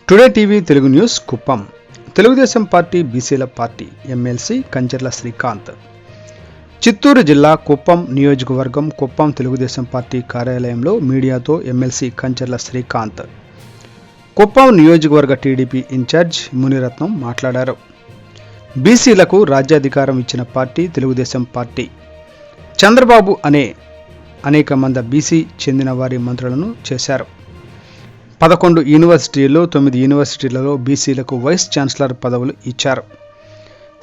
Today TV Telugu news Kuppam. Telugu Desam party బీసీల party MLC Kancharla Srikanth. Chittoor జిల్లా కుప్పం నియోజకవర్గం కుప్పం తెలుగుదేశం పార్టీ కార్యాలయంలో మీడియాతో ఎమ్మెల్సీ కంచర్ల శ్రీకాంత్, కుప్పం నియోజకవర్గ టీడీపీ ఇన్ఛార్జ్ మునిరత్నం మాట్లాడారు. బీసీలకు రాజ్యాధికారం ఇచ్చిన పార్టీ తెలుగుదేశం పార్టీ. చంద్రబాబు అనేక మంది బీసీ చెందిన వారి మంత్రులను చేశారు. 11 యూనివర్సిటీల్లో 9 యూనివర్సిటీలలో బీసీలకు వైస్ ఛాన్సలర్ పదవులు ఇచ్చారు.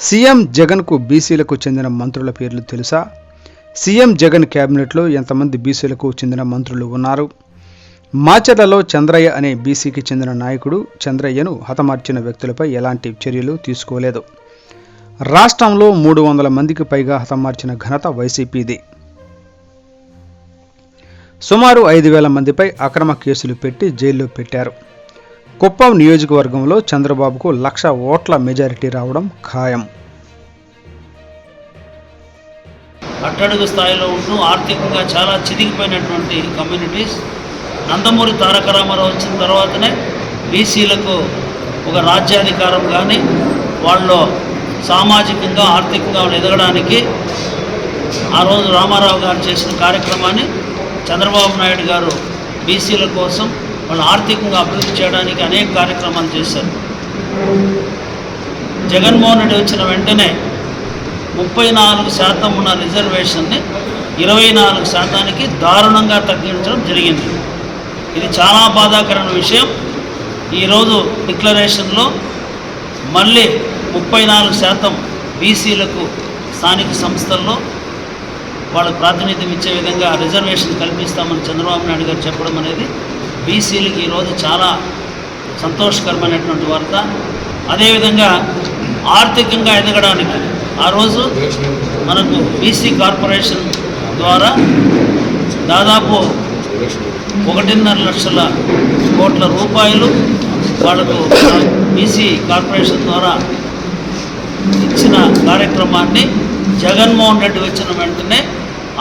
సీఎం జగన్కు బీసీలకు చెందిన మంత్రుల పేర్లు తెలుసా? సీఎం జగన్ కేబినెట్లో ఎంతమంది బీసీలకు చెందిన మంత్రులు ఉన్నారు? మాచర్లలో చంద్రయ్య అనే బీసీకి చెందిన నాయకుడు చంద్రయ్యను హతమార్చిన వ్యక్తులపై ఎలాంటి చర్యలు తీసుకోలేదు. రాష్ట్రంలో 300 మందికి పైగా హతమార్చిన ఘనత వైసీపీది. సుమారు 5,000 మందిపై అక్రమ కేసులు పెట్టి జైల్లో పెట్టారు. కుప్పం నియోజకవర్గంలో చంద్రబాబుకు 1,00,000 ఓట్ల మెజారిటీ రావడం ఖాయం. అట్టడుగు స్థాయిలో ఉంటూ ఆర్థికంగా చాలా చిదిగిపోయినటువంటి కమ్యూనిటీస్ నందమూరి తారక రామారావు వచ్చిన తర్వాతనే బీసీలకు ఒక రాజ్యాధికారం కానీ వాళ్ళు సామాజికంగా ఆర్థికంగా ఎదగడానికి ఆ రోజు రామారావు గారు చేసిన కార్యక్రమాన్ని చంద్రబాబు నాయుడు గారు బీసీల కోసం వాళ్ళు ఆర్థికంగా అభివృద్ధి చేయడానికి అనేక కార్యక్రమాలు చేశారు. జగన్మోహన్ రెడ్డి వచ్చిన వెంటనే 34% ఉన్న రిజర్వేషన్ని 24% దారుణంగా తగ్గించడం జరిగింది. ఇది చాలా బాధాకరమైన విషయం. ఈరోజు డిక్లరేషన్లో మళ్ళీ 34% బీసీలకు స్థానిక సంస్థల్లో వాళ్ళకు ప్రాతినిధ్యం ఇచ్చే విధంగా రిజర్వేషన్ కల్పిస్తామని చంద్రబాబు నాయుడు గారు చెప్పడం అనేది బీసీలకు ఈరోజు చాలా సంతోషకరమైనటువంటి వార్త. అదేవిధంగా ఆర్థికంగా ఎదగడానికి ఆ రోజు మనకు బీసీ కార్పొరేషన్ ద్వారా దాదాపు 1.5 లక్షల కోట్ల రూపాయలు వాళ్లకు బీసీ కార్పొరేషన్ ద్వారా ఇచ్చిన కార్యక్రమాన్ని జగన్మోహన్ రెడ్డి వచ్చిన వెంటనే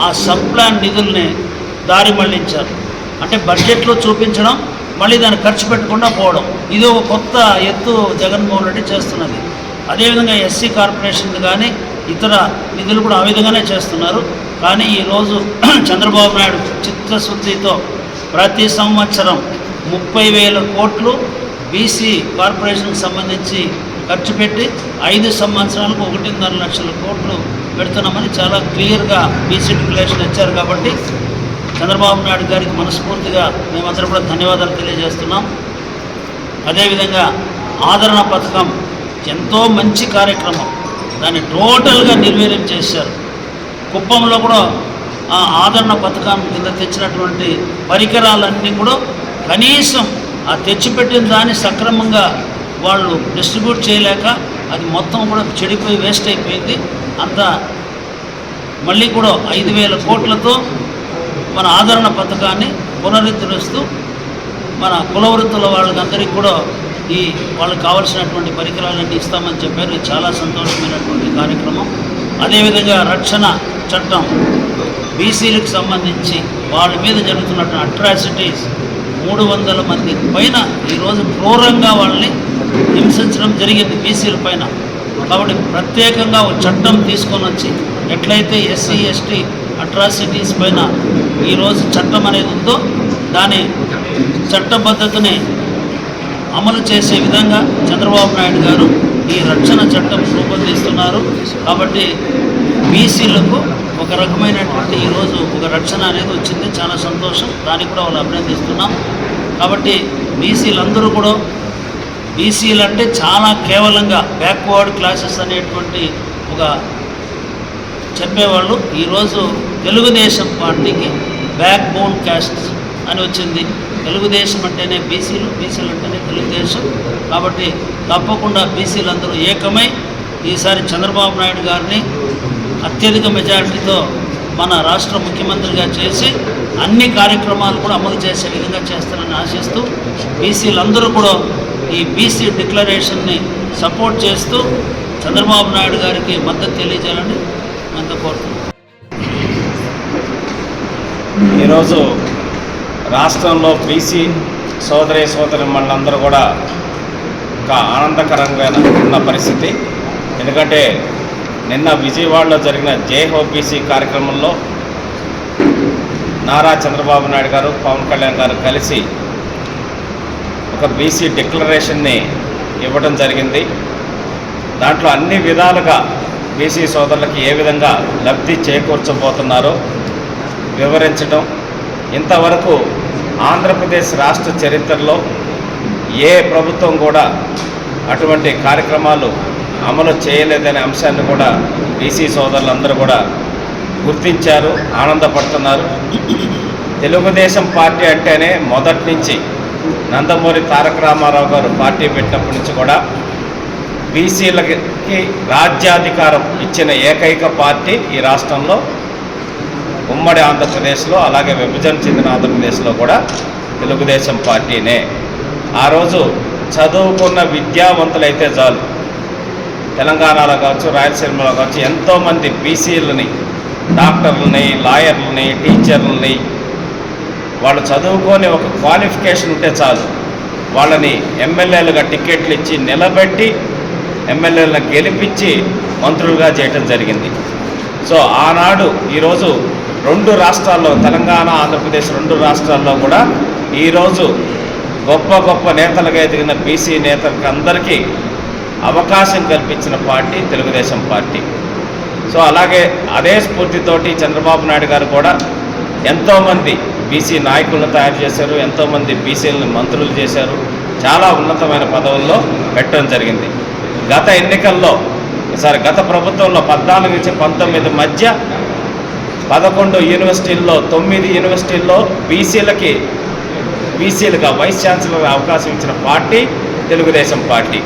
ఆ సబ్ ప్లాన్ నిధుల్ని దారి మళ్లించారు. అంటే బడ్జెట్లో చూపించడం, మళ్ళీ దాన్ని ఖర్చు పెట్టకుండా పోవడం, ఇది ఒక కొత్త ఎత్తు జగన్మోహన్ రెడ్డి చేస్తున్నది. అదేవిధంగా ఎస్సీ కార్పొరేషన్ కానీ ఇతర నిధులు కూడా ఆ విధంగానే చేస్తున్నారు. కానీ ఈరోజు చంద్రబాబు నాయుడు చిత్తశుద్ధితో ప్రతి సంవత్సరం 30,000 కోట్లు బీసీ కార్పొరేషన్కి సంబంధించి ఖర్చు పెట్టి 5 సంవత్సరాలకు 1.5 లక్షల కోట్లు పెడుతున్నామని చాలా క్లియర్గా బీసీ డిక్లరేషన్ ఇచ్చారు. కాబట్టి చంద్రబాబు నాయుడు గారికి మనస్ఫూర్తిగా మేమందరం కూడా ధన్యవాదాలు తెలియజేస్తున్నాం. అదేవిధంగా ఆదరణ పథకం ఎంతో మంచి కార్యక్రమం, దాన్ని టోటల్గా నిర్వీర్యం చేశారు. కుప్పంలో కూడా ఆ ఆదరణ పథకం కింద తెచ్చినటువంటి పరికరాలన్నీ కూడా కనీసం ఆ తెచ్చిపెట్టిన దాన్ని సక్రమంగా వాళ్ళు డిస్ట్రిబ్యూట్ చేయలేక అది మొత్తం కూడా చెడిపోయి వేస్ట్ అయిపోయింది. అంతా మళ్ళీ కూడా 5,000 కోట్లతో మన ఆదరణ పథకాన్ని పునరుద్ధరిస్తూ మన కులవృత్తుల వాళ్ళకందరికీ కూడా వాళ్ళకి కావాల్సినటువంటి పరికరాలన్నీ ఇస్తామని చెప్పారు. ఇది చాలా సంతోషమైనటువంటి కార్యక్రమం. అదేవిధంగా రక్షణ చట్టం బీసీలకు సంబంధించి వాళ్ళ మీద జరుగుతున్నటువంటి అట్రాసిటీస్ 300 మంది పైన ఈరోజు క్రూరంగా వాళ్ళని హింసించడం జరిగింది బీసీల పైన. కాబట్టి ప్రత్యేకంగా ఒక చట్టం తీసుకొని వచ్చి ఎట్లయితే ఎస్సీ ఎస్టీ అట్రాసిటీస్ పైన ఈరోజు చట్టం అనేది ఉందో దాని చట్టబద్ధతని అమలు చేసే విధంగా చంద్రబాబు నాయుడు గారు ఈ రక్షణ చట్టం రూపొందిస్తున్నారు. కాబట్టి బీసీలకు ఒక రకమైనటువంటి ఈరోజు ఒక రక్షణ అనేది వచ్చింది. చాలా సంతోషం, దానికి కూడా వాళ్ళు అభినందిస్తున్నాం. కాబట్టి బీసీలందరూ కూడా బీసీలు అంటే చాలా కేవలంగా బ్యాక్వర్డ్ క్లాసెస్ అనేటువంటి ఒక చెప్పేవాళ్ళు. ఈరోజు తెలుగుదేశం పార్టీకి బ్యాక్ బోన్ క్యాస్ట్ అని వచ్చింది. తెలుగుదేశం అంటేనే బీసీలు, బీసీలు అంటేనే తెలుగుదేశం. కాబట్టి తప్పకుండా బీసీలందరూ ఏకమై ఈసారి చంద్రబాబు నాయుడు గారిని అత్యధిక మెజారిటీతో మన రాష్ట్ర ముఖ్యమంత్రిగా చేసి అన్ని కార్యక్రమాలు కూడా అమలు చేసే విధంగా చేస్తారని ఆశిస్తూ బీసీలందరూ కూడా ఈ బీసీ డిక్లరేషన్ని సపోర్ట్ చేస్తూ చంద్రబాబు నాయుడు గారికి మద్దతు తెలియజేయాలని అంత కోరుతున్నాం. ఈరోజు రాష్ట్రంలో బీసీ సోదరి మనందరూ కూడా ఒక ఆనందకరంగా ఉన్న పరిస్థితి. ఎందుకంటే నిన్న విజయవాడలో జరిగిన జై హో బీసీ కార్యక్రమంలో నారా చంద్రబాబు నాయుడు గారు, పవన్ కళ్యాణ్ గారు కలిసి ఒక బీసీ డిక్లరేషన్ని ఇవ్వడం జరిగింది. దాంట్లో అన్ని విధాలుగా బీసీ సోదరులకి ఏ విధంగా లబ్ధి చేకూర్చబోతున్నారో వివరించడం, ఇంతవరకు ఆంధ్రప్రదేశ్ రాష్ట్ర చరిత్రలో ఏ ప్రభుత్వం కూడా అటువంటి కార్యక్రమాలు అమలు చేయలేదనే అంశాన్ని కూడా బీసీ సోదరులందరూ కూడా గుర్తించారు, ఆనందపడుతున్నారు. తెలుగుదేశం పార్టీ అంటేనే మొదటి నుంచి నందమూరి తారక రామారావు గారు పార్టీ పెట్టినప్పటి నుంచి కూడా బీసీలకి రాజ్యాధికారం ఇచ్చిన ఏకైక పార్టీ ఈ రాష్ట్రంలో ఉమ్మడి ఆంధ్రప్రదేశ్లో, అలాగే విభజన చెందిన ఆంధ్రప్రదేశ్లో కూడా తెలుగుదేశం పార్టీనే. ఆ రోజు చదువుకున్న విద్యావంతులైతే చాలు, తెలంగాణలో కావచ్చు, రాయలసీమలో కావచ్చు, ఎంతోమంది బీసీలని, డాక్టర్లని, లాయర్లని, టీచర్లని, వాళ్ళు చదువుకొని ఒక క్వాలిఫికేషన్ ఉంటే చాలు, వాళ్ళని ఎమ్మెల్యేలుగా టికెట్లు ఇచ్చి నిలబెట్టి ఎమ్మెల్యేలను గెలిపించి మంత్రులుగా చేయటం జరిగింది. సో ఆనాడు ఈరోజు రెండు రాష్ట్రాల్లో, తెలంగాణ, ఆంధ్రప్రదేశ్ రెండు రాష్ట్రాల్లో కూడా ఈరోజు గొప్ప గొప్ప నేతలుగా ఎదిగిన బీసీ నేతలకు అందరికీ అవకాశం కల్పించిన పార్టీ తెలుగుదేశం పార్టీ. సో అలాగే అదే స్ఫూర్తితోటి చంద్రబాబు నాయుడు గారు కూడా ఎంతోమంది బీసీ నాయకులను తయారు చేశారు, ఎంతోమంది బీసీలను మంత్రులు చేశారు, చాలా ఉన్నతమైన పదవుల్లో పెట్టడం జరిగింది. గత ప్రభుత్వంలో 14 నుంచి 19 మధ్య 11 యూనివర్సిటీల్లో 9 యూనివర్సిటీల్లో బీసీలుగా వైస్ ఛాన్సలర్ అవకాశం ఇచ్చిన పార్టీ తెలుగుదేశం పార్టీ.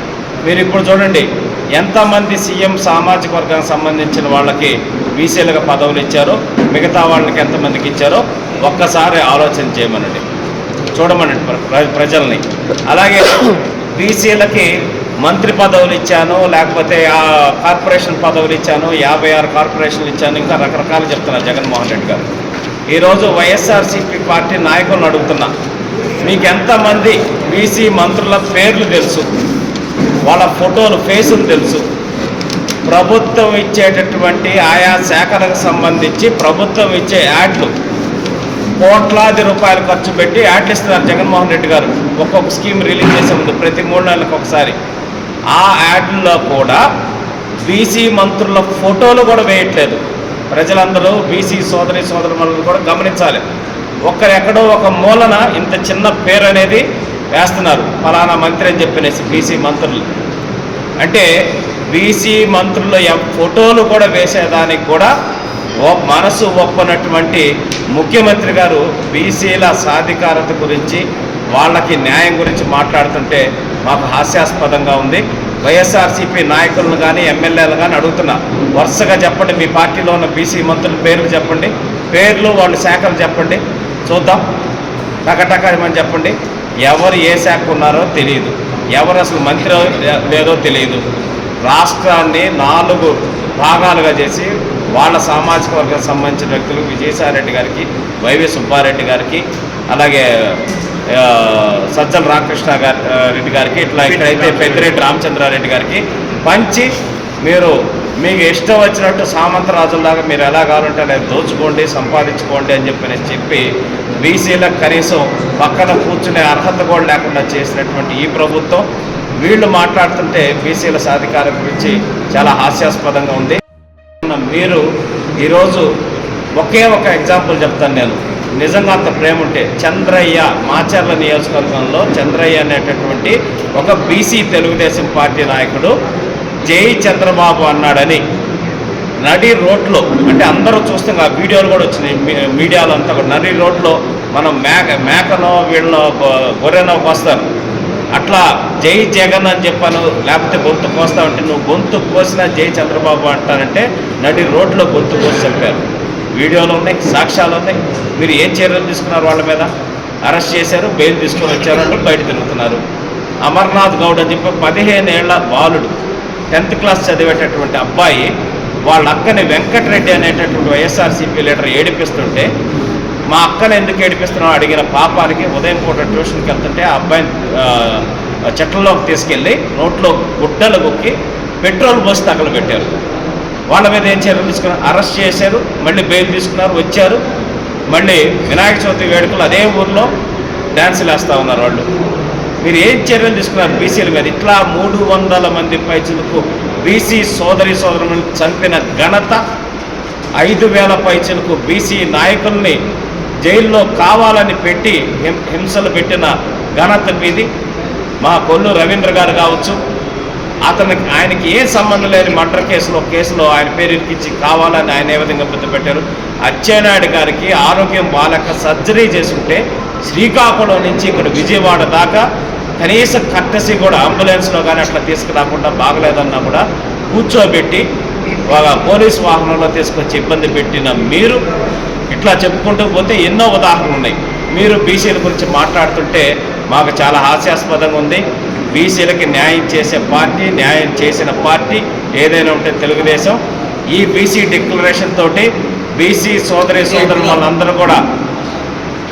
మీరు ఇప్పుడు చూడండి ఎంతమంది సీఎం సామాజిక వర్గానికి సంబంధించిన వాళ్ళకి బీసీలుగా పదవులు ఇచ్చారో, మిగతా వాళ్ళకి ఎంతమందికి ఇచ్చారో ఒక్కసారి ఆలోచన చేయమనండి, చూడమనండి ప్రజల్ని. అలాగే బీసీలకి మంత్రి పదవులు ఇచ్చాను, లేకపోతే కార్పొరేషన్ పదవులు ఇచ్చాను, 56 కార్పొరేషన్లు ఇచ్చాను, ఇంకా రకరకాలు చెప్తున్నారు జగన్మోహన్ రెడ్డి గారు. ఈరోజు వైఎస్ఆర్సీపీ పార్టీ నాయకులను అడుగుతున్నా, మీకు ఎంతమంది బీసీ మంత్రుల పేర్లు తెలుసు, వాళ్ళ ఫోటోలు, ఫేసులు తెలుసు? ప్రభుత్వం ఇచ్చేటటువంటి ఆయా శాఖలకు సంబంధించి ప్రభుత్వం ఇచ్చే యాడ్లు కోట్లాది రూపాయలు ఖర్చు పెట్టి యాడ్లు ఇస్తున్నారు జగన్మోహన్ రెడ్డి గారు. ఒక్కొక్క స్కీమ్ రిలీజ్ చేసే ముందు ప్రతి 3 నెలలకు ఒకసారి ఆ యాడ్లో కూడా బీసీ మంత్రుల ఫోటోలు కూడా వేయట్లేదు. ప్రజలందరూ బీసీ సోదరులను కూడా గమనించాలి. ఎక్కడో ఒక మూలన ఇంత చిన్న పేరు అనేది వేస్తున్నారు, ఫలానా మంత్రి అని చెప్పినేసి బీసీ మంత్రులు. అంటే బీసీ మంత్రుల ఫోటోలు కూడా వేసేదానికి కూడా మనసు ఒప్పనటువంటి ముఖ్యమంత్రి గారు బీసీల సాధికారత గురించి, వాళ్ళకి న్యాయం గురించి మాట్లాడుతుంటే మాకు హాస్యాస్పదంగా ఉంది. వైఎస్ఆర్సీపీ నాయకులను కానీ ఎమ్మెల్యేలు కానీ అడుగుతున్నా, వరుసగా చెప్పండి, మీ పార్టీలో ఉన్న బీసీ మంత్రుల పేర్లు చెప్పండి, పేర్లు వాళ్ళ శాఖలు చెప్పండి, చూద్దాం. టకటకమని చెప్పండి. ఎవరు ఏ శాఖ ఉన్నారో తెలియదు, ఎవరు అసలు మంత్రి లేదో తెలియదు. రాష్ట్రాన్ని 4 భాగాలుగా చేసి వాళ్ళ సామాజిక వర్గానికి సంబంధించిన వ్యక్తులు విజయసాయిరెడ్డి గారికి, వైవి సుబ్బారెడ్డి గారికి, అలాగే సజ్జల రామకృష్ణ రెడ్డి గారికి, ఇక్కడైతే పెద్దిరెడ్డి రామచంద్రారెడ్డి గారికి పంచి మీకు ఇష్టం వచ్చినట్టు సామంతరాజుల్లాగా మీరు ఎలా కావాలంటే అలా దోచుకోండి, సంపాదించుకోండి అని చెప్పి బీసీలకు కనీసం పక్కన కూర్చునే అర్హత కూడా లేకుండా చేసినటువంటి ఈ ప్రభుత్వం వీళ్ళు మాట్లాడుతుంటే బీసీల సాధికారం గురించి చాలా హాస్యాస్పదంగా ఉంది. మీరు ఈరోజు ఒకే ఒక ఎగ్జాంపుల్ చెప్తాను నేను, నిజంగా అంత ప్రేమ ఉంటే చంద్రయ్య, మాచర్ల నియోజకవర్గంలో చంద్రయ్య అనేటటువంటి ఒక బీసీ తెలుగుదేశం పార్టీ నాయకుడు జై చంద్రబాబు అన్నాడని నడి రోడ్లో, అంటే అందరూ చూస్తాం, ఆ వీడియోలు కూడా వచ్చినాయి మీడియాలో అంతా కూడా, నడి రోడ్లో మనం మేకనో వీళ్ళనో గొర్రెనో కోస్తారు, అట్లా జై జగన్ అని చెప్పాను, లేకపోతే గొంతు కోస్తామంటే నువ్వు గొంతు కోసినా జై చంద్రబాబు అంటారంటే నడి రోడ్లో గొంతు కోసి చెప్పారు. వీడియోలు ఉన్నాయి, సాక్ష్యాలు ఉన్నాయి. మీరు ఏం చర్యలు తీసుకున్నారు? వాళ్ళ మీద అరెస్ట్ చేశారు, బెయిల్ తీసుకొని వచ్చారంటూ బయట తిరుగుతున్నారు. అమర్నాథ్ గౌడ్ అని చెప్పి 15 ఏళ్ల బాలుడు, 10th క్లాస్ చదివేటటువంటి అబ్బాయి వాళ్ళ అక్కని వెంకటరెడ్డి అనేటటువంటి వైఎస్ఆర్సీపీ లీడర్ ఏడిపిస్తుంటే, మా అక్కను ఎందుకు ఏడిపిస్తున్నావు అడిగిన పాపానికి ఉదయం పూట ట్యూషన్కి వెళ్తుంటే ఆ అబ్బాయిని చెట్లలోకి తీసుకెళ్ళి నోట్లో గుడ్డలు గుక్కి పెట్రోల్ పోసి తగలబెట్టారు. వాళ్ళ మీద ఏం చర్యలు తీసుకున్నారు? అరెస్ట్ చేశారు, మళ్ళీ బెయిల్ తీసుకున్నారు, వచ్చారు. మళ్ళీ వినాయక చవితి వేడుకలు అదే ఊర్లో డ్యాన్సులు వేస్తూ ఉన్నారు వాళ్ళు. మీరు ఏం చర్యలు తీసుకున్నారు బీసీల మీద? ఇట్లా 300 మంది పైచులకు బీసీ సోదరులను చంపిన ఘనత, 5000 పైచులకు బీసీ నాయకుల్ని జైల్లో కావాలని పెట్టి హింసలు పెట్టిన ఘనత మీది. మా కొల్లు రవీంద్ర గారు కావచ్చు, ఆయనకి ఏ సంబంధం లేని మర్డర్ కేసులో ఆయన పేరు ఇరికించి కావాలని ఆయన ఏ విధంగా పెట్టారు. అచ్చెన్నాయుడు గారికి ఆరోగ్యం బాలక సర్జరీ చేసుకుంటే శ్రీకాకుళం నుంచి ఇక్కడ విజయవాడ దాకా కనీస కట్టసి కూడా అంబులెన్స్లో కానీ అట్లా తీసుకురాకుండా బాగలేదన్నా కూడా కూర్చోబెట్టి పోలీసు వాహనంలో తీసుకొచ్చి ఇబ్బంది పెట్టిన మీరు ఇట్లా చెప్పుకుంటూ పోతే ఎన్నో ఉదాహరణలు ఉన్నాయి. మీరు బీసీల గురించి మాట్లాడుతుంటే మాకు చాలా హాస్యాస్పదంగా ఉంది. బీసీలకి న్యాయం చేసే పార్టీ, న్యాయం చేసిన పార్టీ ఏదైనా ఉంటే తెలుగుదేశం. ఈ బీసీ డిక్లరేషన్ తోటి బీసీ సోదరులు వాళ్ళందరూ కూడా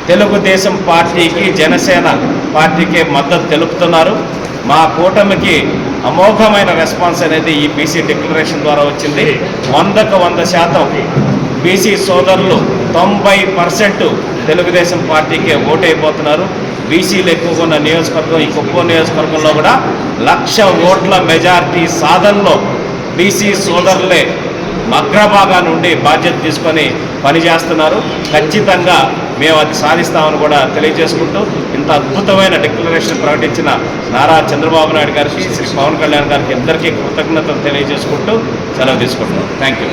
తెలుగుదేశం పార్టీకి, జనసేన పార్టీకి మద్దతు తెలుపుతున్నారు. మా కూటమికి అమోఘమైన రెస్పాన్స్ అనేది ఈ బీసీ డిక్లరేషన్ ద్వారా వచ్చింది. 100కు 100% బీసీ సోదరులు 90% తెలుగుదేశం పార్టీకే ఓటైపోతున్నారు. బీసీలు ఎక్కువగా ఉన్న నియోజకవర్గం ఈ కుప్పం నియోజకవర్గంలో కూడా 1,00,000 ఓట్ల మెజారిటీ సాధనలో బీసీ సోదరులే అగ్రభాగా నుండి బాధ్యత తీసుకొని పనిచేస్తున్నారు. ఖచ్చితంగా మేము అది సాధిస్తామని కూడా తెలియజేసుకుంటూ ఇంత అద్భుతమైన డిక్లరేషన్ ప్రకటించిన నారా చంద్రబాబు నాయుడు గారికి, శ్రీ పవన్ కళ్యాణ్ గారికి ఇద్దరికీ కృతజ్ఞతలు తెలియజేసుకుంటూ సెలవు తీసుకుంటున్నాం. Thank you.